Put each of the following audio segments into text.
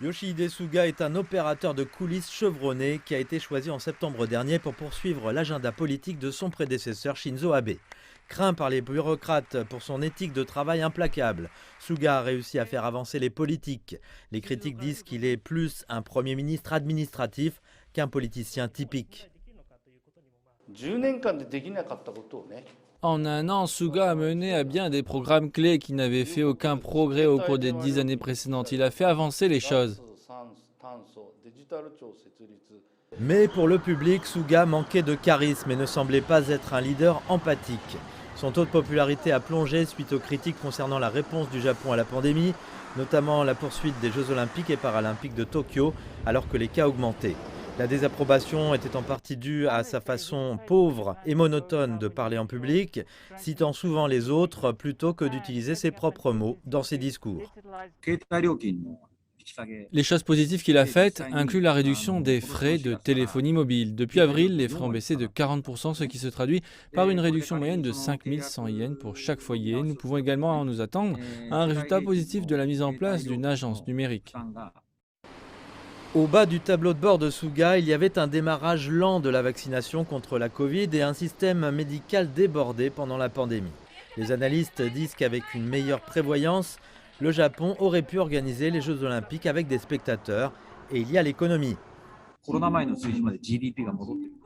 Yoshihide Suga est un opérateur de coulisses chevronné qui a été choisi en septembre dernier pour poursuivre l'agenda politique de son prédécesseur Shinzo Abe. Craint par les bureaucrates pour son éthique de travail implacable, Suga a réussi à faire avancer les politiques. Les critiques disent qu'il est plus un Premier ministre administratif qu'un politicien typique. En un an, Suga a mené à bien des programmes clés qui n'avaient fait aucun progrès au cours des 10 années précédentes. Il a fait avancer les choses. Mais pour le public, Suga manquait de charisme et ne semblait pas être un leader empathique. Son taux de popularité a plongé suite aux critiques concernant la réponse du Japon à la pandémie, notamment la poursuite des Jeux olympiques et paralympiques de Tokyo, alors que les cas augmentaient. La désapprobation était en partie due à sa façon pauvre et monotone de parler en public, citant souvent les autres plutôt que d'utiliser ses propres mots dans ses discours. Les choses positives qu'il a faites incluent la réduction des frais de téléphonie mobile. Depuis avril, les frais ont baissé de 40%, ce qui se traduit par une réduction moyenne de 5100 yens pour chaque foyer. Nous pouvons également nous attendre à un résultat positif de la mise en place d'une agence numérique. Au bas du tableau de bord de Suga, il y avait un démarrage lent de la vaccination contre la Covid et un système médical débordé pendant la pandémie. Les analystes disent qu'avec une meilleure prévoyance, le Japon aurait pu organiser les Jeux Olympiques avec des spectateurs. Et il y a l'économie.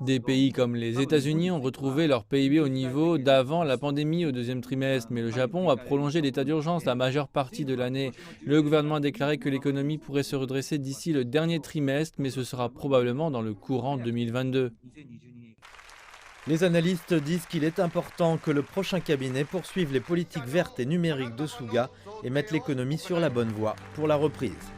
Des pays comme les États-Unis ont retrouvé leur PIB au niveau d'avant la pandémie au deuxième trimestre, mais le Japon a prolongé l'état d'urgence la majeure partie de l'année. Le gouvernement a déclaré que l'économie pourrait se redresser d'ici le dernier trimestre, mais ce sera probablement dans le courant 2022. Les analystes disent qu'il est important que le prochain cabinet poursuive les politiques vertes et numériques de Suga et mette l'économie sur la bonne voie pour la reprise.